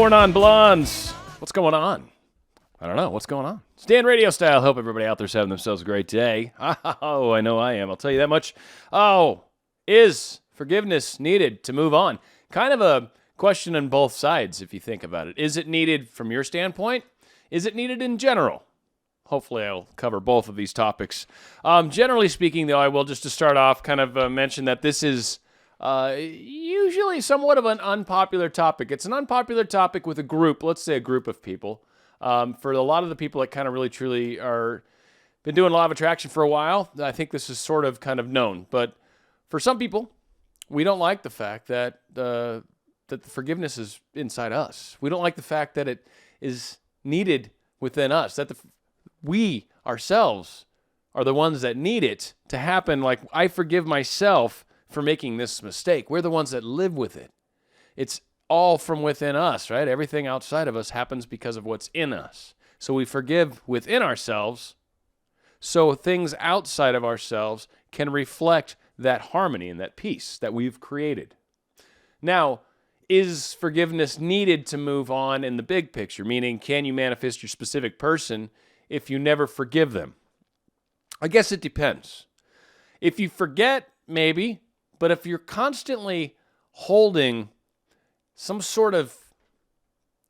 Four non-blondes. What's going on? I don't know. What's going on? Stan RadioStyle. Hope everybody out there's having themselves a great day. Oh, I know I am. I'll tell you that much. Oh, is forgiveness needed to move on? Kind of a question on both sides, if you think about it. Is it needed from your standpoint? Is it needed in general? Hopefully I'll cover both of these topics. Generally speaking, though, I will just to start off kind of mention that this is usually somewhat of an unpopular topic. It's an unpopular topic with a group, let's say a group of people. For a lot of the people that kind of really truly been doing a lot of attraction for a while, I think this is sort of kind of known. But for some people, we don't like the fact that the forgiveness is inside us. We don't like the fact that it is needed within us, that we ourselves are the ones that need it to happen. Like, I forgive myself for making this mistake. We're the ones that live with it. It's all from within us, right? Everything outside of us happens because of what's in us. So we forgive within ourselves so things outside of ourselves can reflect that harmony and that peace that we've created. Now, is forgiveness needed to move on in the big picture? Meaning, can you manifest your specific person if you never forgive them? I guess it depends. If you forget, maybe. But if you're constantly holding some sort of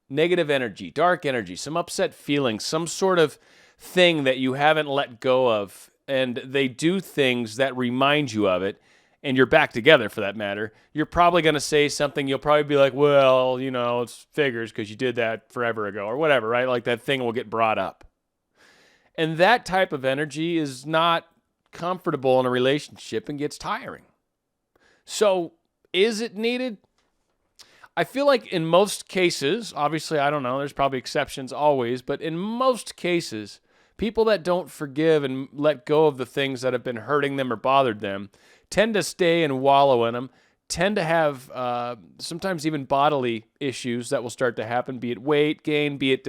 negative energy, dark energy, some upset feelings, some sort of thing that you haven't let go of, and they do things that remind you of it, and you're back together for that matter, you're probably going to say something. You'll probably be like, well, you know, it's figures because you did that forever ago or whatever, right? Like that thing will get brought up. And that type of energy is not comfortable in a relationship and gets tiring. So, is it needed? I feel like in most cases, obviously, I don't know, there's probably exceptions always, but in most cases, people that don't forgive and let go of the things that have been hurting them or bothered them tend to stay and wallow in them, tend to have sometimes even bodily issues that will start to happen, be it weight gain, be it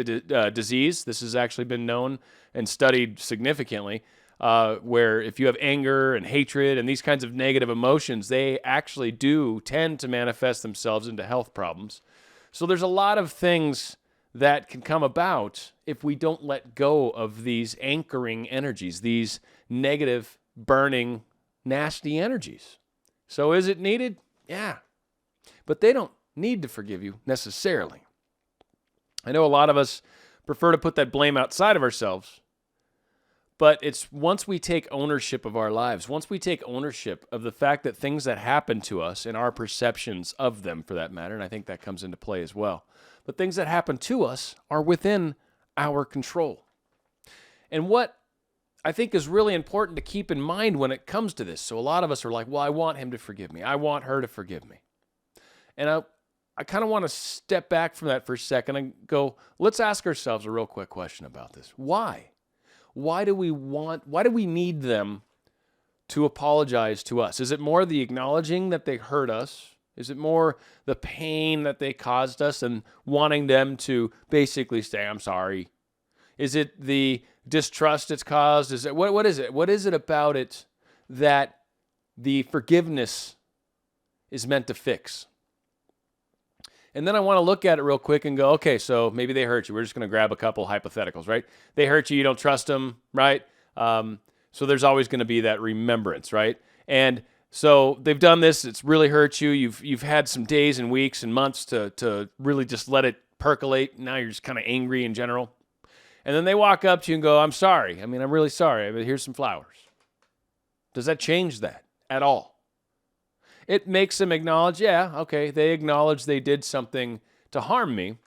disease. This has actually been known and studied significantly. Where if you have anger and hatred and these kinds of negative emotions, they actually do tend to manifest themselves into health problems. So there's a lot of things that can come about if we don't let go of these anchoring energies, these negative, burning, nasty energies. So is it needed? Yeah. But they don't need to forgive you necessarily. I know a lot of us prefer to put that blame outside of ourselves. But it's once we take ownership of our lives, once we take ownership of the fact that things that happen to us and our perceptions of them, for that matter, and I think that comes into play as well, but things that happen to us are within our control. And what I think is really important to keep in mind when it comes to this, so a lot of us are like, well, I want him to forgive me. I want her to forgive me. And I kind of want to step back from that for a second and go, let's ask ourselves a real quick question about this. Why? Why do we need them to apologize to us? Is it more the acknowledging that they hurt us? Is it more the pain that they caused us and wanting them to basically say, I'm sorry? Is it the distrust it's caused? Is it what is it? What is it about it that the forgiveness is meant to fix? And then I want to look at it real quick and go, okay, so maybe they hurt you. We're just going to grab a couple hypotheticals, right? They hurt you, you don't trust them, right? So there's always going to be that remembrance, right? And so they've done this, it's really hurt you. You've had some days and weeks and months to really just let it percolate. Now you're just kind of angry in general. And then they walk up to you and go, I'm sorry. I'm really sorry. Here's some flowers. Does that change that at all? It makes them acknowledge, yeah, okay, they acknowledge they did something to harm me,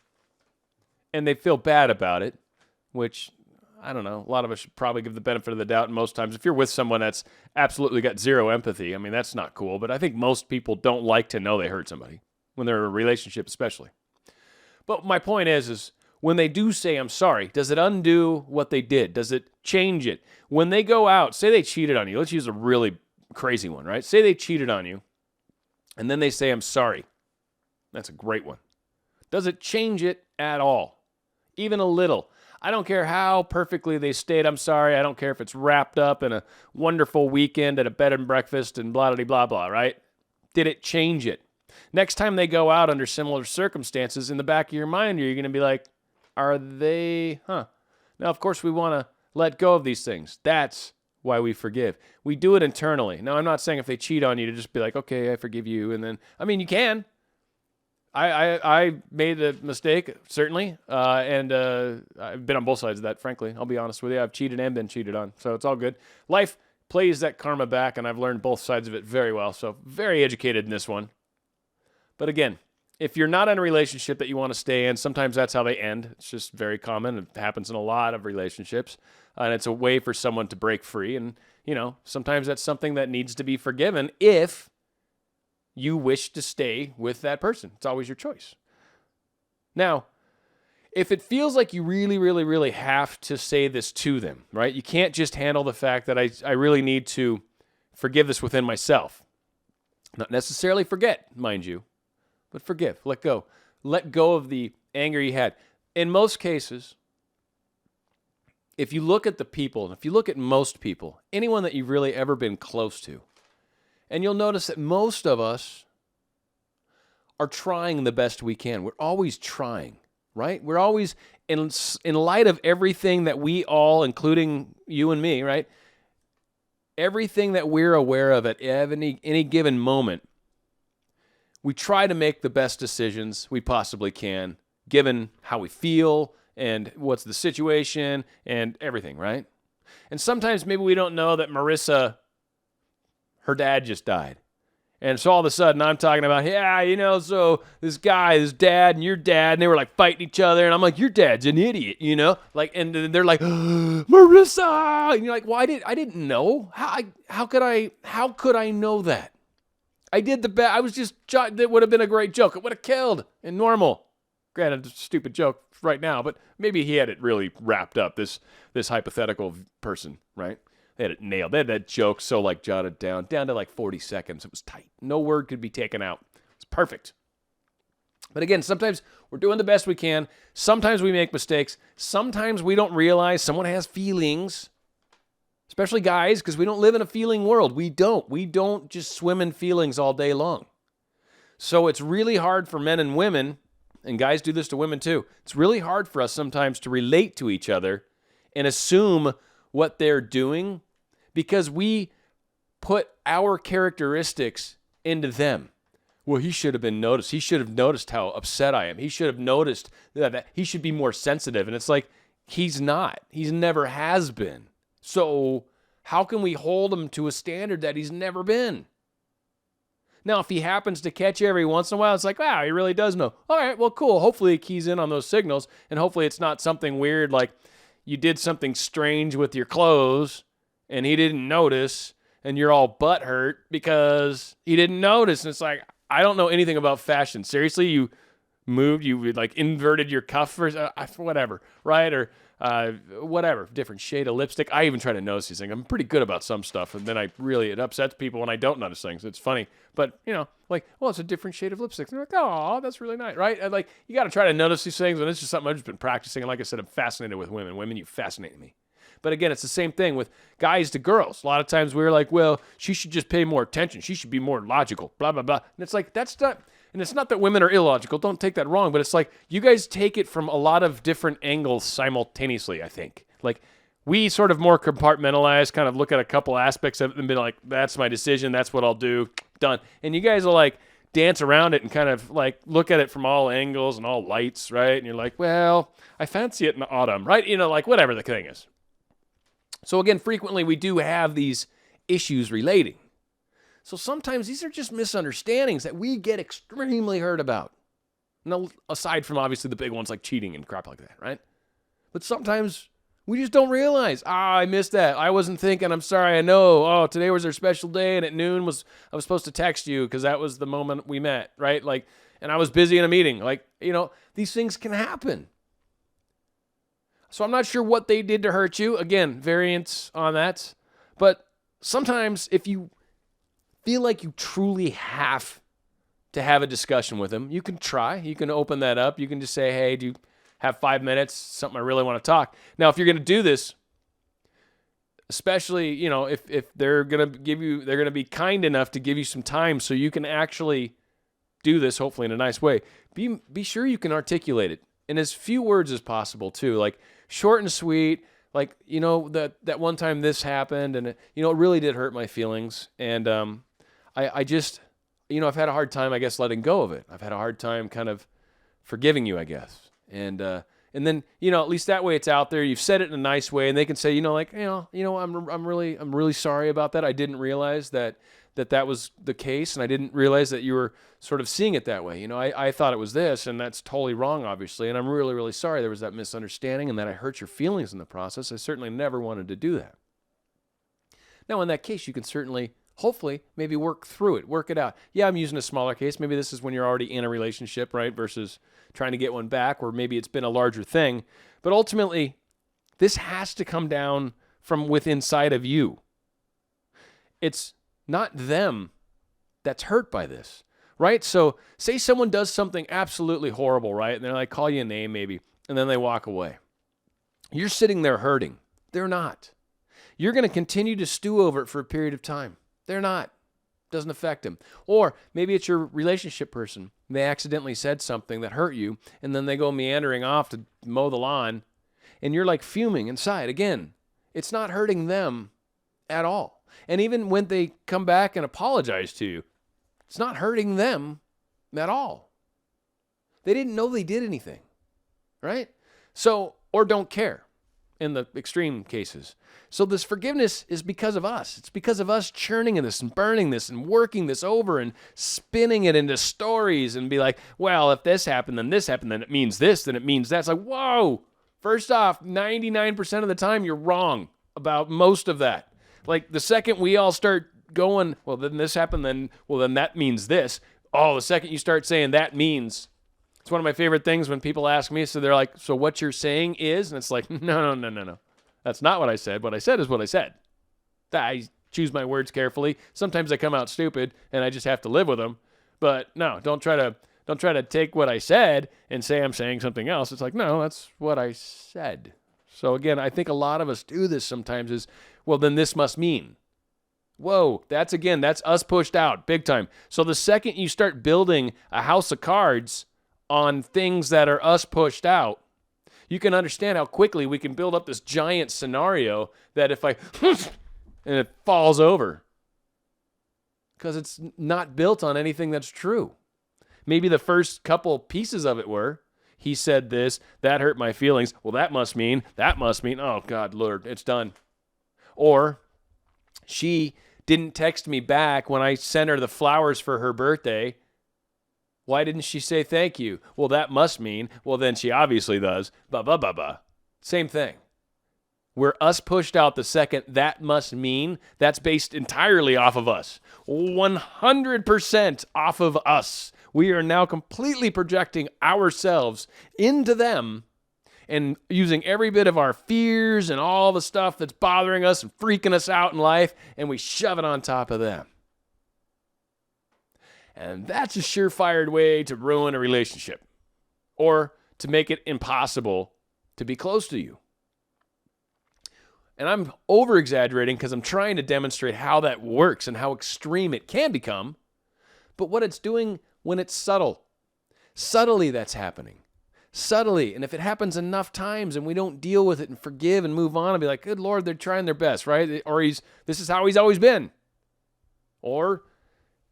and they feel bad about it, which, I don't know, a lot of us should probably give the benefit of the doubt. And most times, if you're with someone that's absolutely got zero empathy, that's not cool, but I think most people don't like to know they hurt somebody, when they're in a relationship especially. But my point is when they do say, I'm sorry, does it undo what they did? Does it change it? When they go out, say they cheated on you, let's use a really crazy one, right? Say they cheated on you, and then they say, I'm sorry. That's a great one. Does it change it at all? Even a little. I don't care how perfectly they state I'm sorry. I don't care if it's wrapped up in a wonderful weekend at a bed and breakfast and blah, blah, blah, blah, right? Did it change it? Next time they go out under similar circumstances, in the back of your mind, you're going to be like, are they, Now, of course, we want to let go of these things. That's why we forgive. We do it internally. Now, I'm not saying if they cheat on you to just be like, okay, I forgive you. And then, you can. I made a mistake, certainly, and I've been on both sides of that, frankly. I'll be honest with you. I've cheated and been cheated on, so it's all good. Life plays that karma back, and I've learned both sides of it very well, so very educated in this one. But again, if you're not in a relationship that you want to stay in, sometimes that's how they end. It's just very common. It happens in a lot of relationships, and it's a way for someone to break free, and, sometimes that's something that needs to be forgiven if you wish to stay with that person. It's always your choice. Now, if it feels like you really, really, really have to say this to them, right? You can't just handle the fact that I really need to forgive this within myself. Not necessarily forget, mind you, but forgive, let go. Let go of the anger you had. In most cases, if you look at the people, if you look at most people, anyone that you've really ever been close to, and you'll notice that most of us are trying the best we can. We're always trying, right? We're always, in light of everything that we all, including you and me, right? Everything that we're aware of at any given moment, we try to make the best decisions we possibly can, given how we feel and what's the situation and everything, right? And sometimes maybe we don't know that Marissa, her dad just died. And so all of a sudden I'm talking about, so this guy, his dad and your dad, and they were like fighting each other. And I'm like, your dad's an idiot, and they're like, Marissa. And you're like, well, I didn't know. How could I know that? I did the best. I was just, that would have been a great joke. It would have killed and normal. Granted, it's a stupid joke right now, but maybe he had it really wrapped up, this hypothetical person, right? They had it nailed. They had that joke so jotted down to 40 seconds. It was tight. No word could be taken out. It's perfect. But again, sometimes we're doing the best we can. Sometimes we make mistakes. Sometimes we don't realize someone has feelings, especially guys, because we don't live in a feeling world. We don't. We don't just swim in feelings all day long. So it's really hard for men and women, and guys do this to women too. It's really hard for us sometimes to relate to each other and assume what they're doing, because we put our characteristics into them. Well, he should have been noticed. He should have noticed how upset I am. He should have noticed that he should be more sensitive. And it's like, he's not. He's never has been. So how can we hold him to a standard that he's never been? Now, if he happens to catch you every once in a while, it's like, wow, he really does know. All right, well, cool. Hopefully he keys in on those signals, and hopefully it's not something weird like you did something strange with your clothes and he didn't notice, and you're all butthurt because he didn't notice. And it's like, I don't know anything about fashion. Seriously, you inverted your cuff or whatever, right? Or whatever, different shade of lipstick. I even try to notice these things. I'm pretty good about some stuff, and then it upsets people when I don't notice things. It's funny, but it's a different shade of lipstick. And they're like, oh, that's really nice, right? And you got to try to notice these things, and it's just something I've just been practicing. And like I said, I'm fascinated with women. Women, you fascinate me. But again, it's the same thing with guys to girls. A lot of times we're like, well, she should just pay more attention. She should be more logical, blah, blah, blah. And it's like, that's not, and it's not that women are illogical. Don't take that wrong. But it's like, you guys take it from a lot of different angles simultaneously, I think. Like, we sort of more compartmentalize, kind of look at a couple aspects of it and be like, that's my decision. That's what I'll do. Done. And you guys will dance around it and kind of look at it from all angles and all lights, right? And you're like, well, I fancy it in the autumn, right? Whatever the thing is. So again, frequently we do have these issues relating. So sometimes these are just misunderstandings that we get extremely hurt about. Now, aside from obviously the big ones like cheating and crap like that, right? But sometimes we just don't realize, I missed that. I wasn't thinking, I'm sorry, I know. Oh, today was our special day, and at noon I was supposed to text you because that was the moment we met, right? And I was busy in a meeting. These things can happen. So I'm not sure what they did to hurt you. Again, variance on that. But sometimes if you feel like you truly have to have a discussion with them, you can try. You can open that up. You can just say, hey, do you have 5 minutes? Something I really want to talk. Now, if you're going to do this, especially, if they're going to be kind enough to give you some time so you can actually do this, hopefully in a nice way, be sure you can articulate it in as few words as possible too. Like short and sweet. Like, that one time this happened and, it really did hurt my feelings. And I just, I've had a hard time, I guess, letting go of it. I've had a hard time kind of forgiving you, I guess. And then, at least that way it's out there. You've said it in a nice way and they can say, I'm really sorry about that. I didn't realize that was the case. And I didn't realize that you were sort of seeing it that way. I thought it was this and that's totally wrong, obviously. And I'm really, really sorry there was that misunderstanding and that I hurt your feelings in the process. I certainly never wanted to do that. Now, in that case, you can certainly, hopefully, maybe work through it, work it out. Yeah, I'm using a smaller case. Maybe this is when you're already in a relationship, right? Versus trying to get one back, or maybe it's been a larger thing. But ultimately, this has to come down from within inside of you. It's not them that's hurt by this, right? So say someone does something absolutely horrible, right? And they're like, call you a name maybe, and then they walk away. You're sitting there hurting. They're not. You're going to continue to stew over it for a period of time. They're not. Doesn't affect them. Or maybe it's your relationship person. They accidentally said something that hurt you, and then they go meandering off to mow the lawn, and you're like fuming inside. Again, it's not hurting them at all. And even when they come back and apologize to you, it's not hurting them at all. They didn't know they did anything, right? So, or don't care in the extreme cases. So this forgiveness is because of us. It's because of us churning in this and burning this and working this over and spinning it into stories and be like, well, if this happened, then it means this, then it means that. It's like, whoa, first off, 99% of the time you're wrong about most of that. Like the second we all start going, well, then this happened, then that means this. Oh, the second you start saying that means, it's one of my favorite things when people ask me, so they're like, so what you're saying is, and it's like, no. That's not what I said. What I said is what I said. I choose my words carefully. Sometimes they come out stupid and I just have to live with them. But no, don't try to take what I said and say I'm saying something else. It's like, no, that's what I said. So again, I think a lot of us do this sometimes is, well, then this must mean. Whoa, that's us pushed out big time. So the second you start building a house of cards on things that are us pushed out, you can understand how quickly we can build up this giant scenario that if I, and it falls over. Because it's not built on anything that's true. Maybe the first couple pieces of it were, he said this, that hurt my feelings. Well, that must mean, oh God, Lord, it's done. Or she didn't text me back when I sent her the flowers for her birthday. Why didn't she say thank you? Well, that must mean, well, then she obviously does. Same thing. We're us pushed out the second that must mean, that's based entirely off of us. 100% off of us. We are now completely projecting ourselves into them and using every bit of our fears and all the stuff that's bothering us and freaking us out in life, and we shove it on top of them. And that's a surefire way to ruin a relationship or to make it impossible to be close to you. And I'm over-exaggerating because I'm trying to demonstrate how that works and how extreme it can become. But what it's doing when it's subtle. Subtly that's happening. Subtly. And if it happens enough times and we don't deal with it and forgive and move on and be like, good Lord, they're trying their best, right? Or this is how he's always been. Or,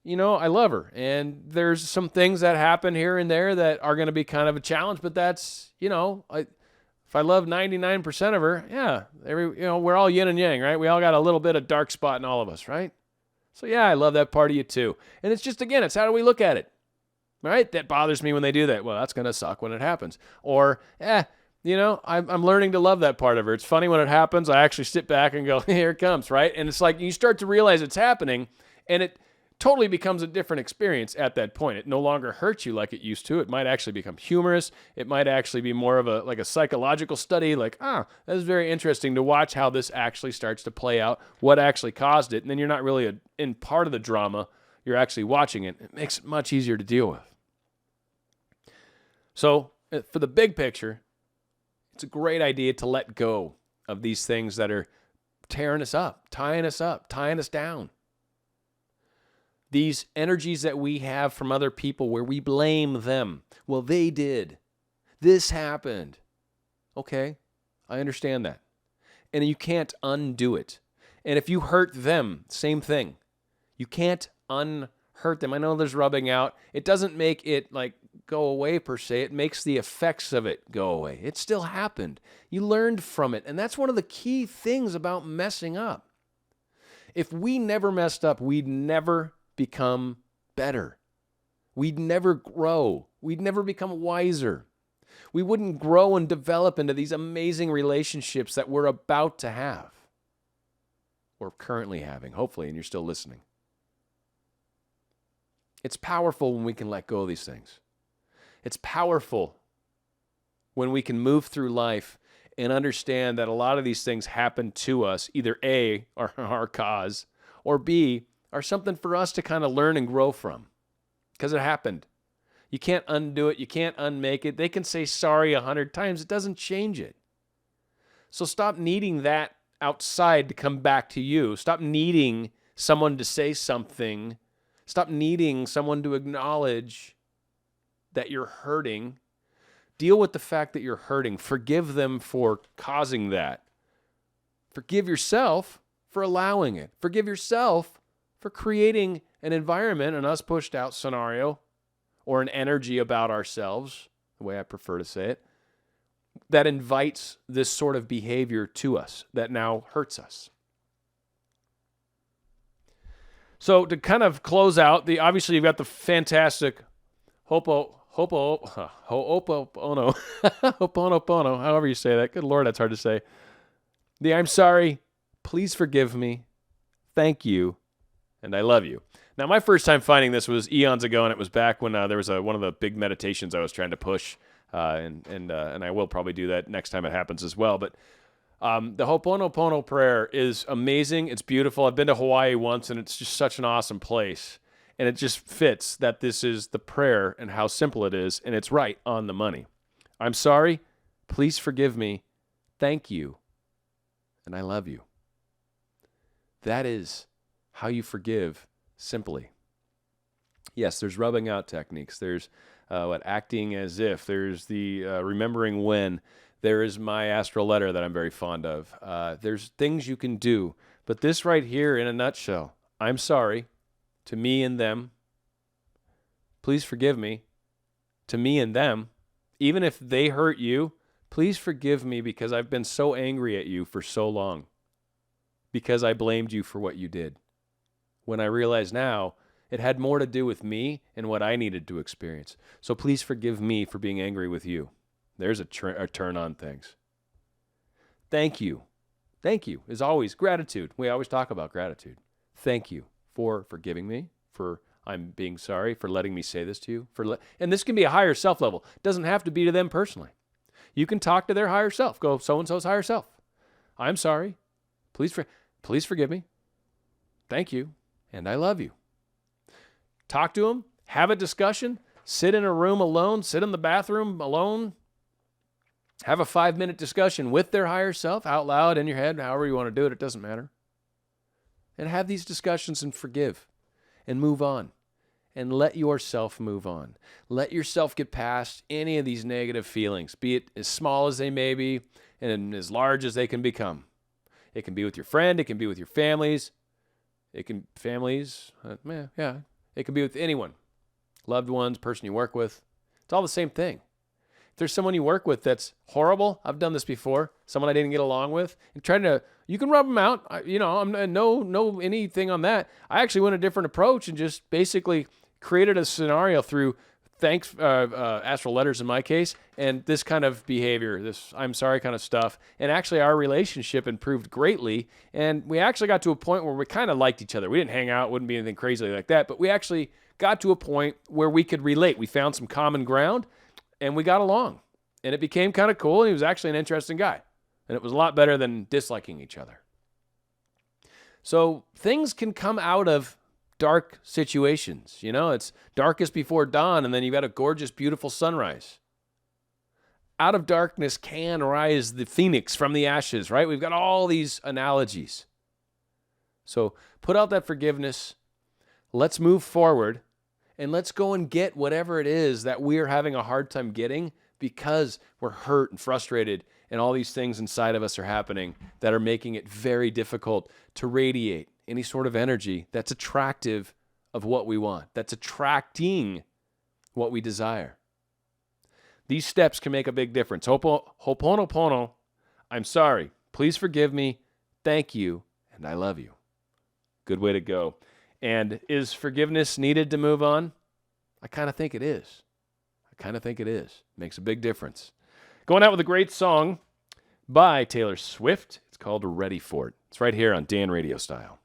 I love her. And there's some things that happen here and there that are going to be kind of a challenge, but that's, if I love 99% of her, yeah, we're all yin and yang, right? We all got a little bit of dark spot in all of us, right? So yeah, I love that part of you too. And it's just, again, it's how do we look at it, right? That bothers me when they do that. Well, that's going to suck when it happens. Or, I'm learning to love that part of her. It's funny when it happens. I actually sit back and go, here it comes, right? And it's like you start to realize it's happening and it totally becomes a different experience at that point. It no longer hurts you like it used to. It might actually become humorous. It might actually be more of a psychological study, like, that is very interesting to watch how this actually starts to play out, what actually caused it. And then you're not really in part of the drama. You're actually watching it. It makes it much easier to deal with. So for the big picture, it's a great idea to let go of these things that are tearing us up, tying us down. These energies that we have from other people where we blame them. Well, they did. This happened. Okay, I understand that. And you can't undo it. And if you hurt them, same thing. You can't unhurt them. I know there's rubbing out. It doesn't make it like go away per se. It makes the effects of it go away. It still happened. You learned from it. And that's one of the key things about messing up. If we never messed up, we'd never become better. We'd never grow. We'd never become wiser. We wouldn't grow and develop into these amazing relationships that we're about to have. Or currently having, hopefully, and you're still listening. It's powerful when we can let go of these things. It's powerful when we can move through life and understand that a lot of these things happen to us, either A, are our cause, or B, are something for us to kind of learn and grow from. Because it happened. You can't undo it. You can't unmake it. They can say sorry 100 times. It doesn't change it. So stop needing that outside to come back to you. Stop needing someone to say something. Stop needing someone to acknowledge that you're hurting. Deal with the fact that you're hurting. Forgive them for causing that. Forgive yourself for allowing it. Forgive yourself for creating an environment, an us pushed out scenario, or an energy about ourselves, the way I prefer to say it, that invites this sort of behavior to us that now hurts us. So to kind of close out, obviously you've got the fantastic Ho'oponopono, however you say that. Good Lord, that's hard to say. The I'm sorry, please forgive me, thank you, and I love you. Now, my first time finding this was eons ago, and it was back when there was one of the big meditations I was trying to push, and I will probably do that next time it happens as well. But the Ho'oponopono prayer is amazing. It's beautiful. I've been to Hawaii once, and it's just such an awesome place. And it just fits that this is the prayer and how simple it is, and it's right on the money. I'm sorry. Please forgive me. Thank you. And I love you. That is how you forgive simply. Yes, there's rubbing out techniques. There's acting as if. There's the remembering when. There is my astral letter that I'm very fond of. There's things you can do. But this right here in a nutshell, I'm sorry to me and them. Please forgive me to me and them. Even if they hurt you, please forgive me because I've been so angry at you for so long. Because I blamed you for what you did. When I realize now, it had more to do with me and what I needed to experience. So please forgive me for being angry with you. There's a turn on things. Thank you. Thank you is always gratitude. We always talk about gratitude. Thank you for forgiving me, for I'm being sorry, for letting me say this to you. And this can be a higher self level. It doesn't have to be to them personally. You can talk to their higher self. Go, so-and-so's higher self. I'm sorry. Please forgive me. Thank you. And I love you. Talk to them. Have a discussion. Sit in a room alone. Sit in the bathroom alone. Have a 5-minute discussion with their higher self out loud in your head, however you want to do it. It doesn't matter. And have these discussions and forgive and move on and let yourself move on. Let yourself get past any of these negative feelings, be it as small as they may be and as large as they can become. It can be with your friend. It can be with your families. It can be with anyone, loved ones, person you work with. It's all the same thing. If there's someone you work with that's horrible, I've done this before, someone I didn't get along with, and you can rub them out. I'm no anything on that. I actually went a different approach and just basically created a scenario through astral letters in my case, and this kind of behavior, this I'm sorry kind of stuff. And actually our relationship improved greatly. And we actually got to a point where we kind of liked each other. We didn't hang out, wouldn't be anything crazy like that, but we actually got to a point where we could relate. We found some common ground and we got along, and it became kind of cool. And he was actually an interesting guy, and it was a lot better than disliking each other. So things can come out of dark situations. It's darkest before dawn, and then you've got a gorgeous, beautiful sunrise. Out of darkness can rise the phoenix from the ashes, right? We've got all these analogies. So put out that forgiveness. let's move forward and let's go and get whatever it is that we're having a hard time getting because we're hurt and frustrated and all these things inside of us are happening that are making it very difficult to radiate any sort of energy that's attractive of what we want, that's attracting what we desire. These steps can make a big difference. Ho'oponopono, I'm sorry, please forgive me, thank you, and I love you. Good way to go. And is forgiveness needed to move on? I kind of think it is. Makes a big difference. Going out with a great song by Taylor Swift. It's called Ready For It. It's right here on Dan Radio Style.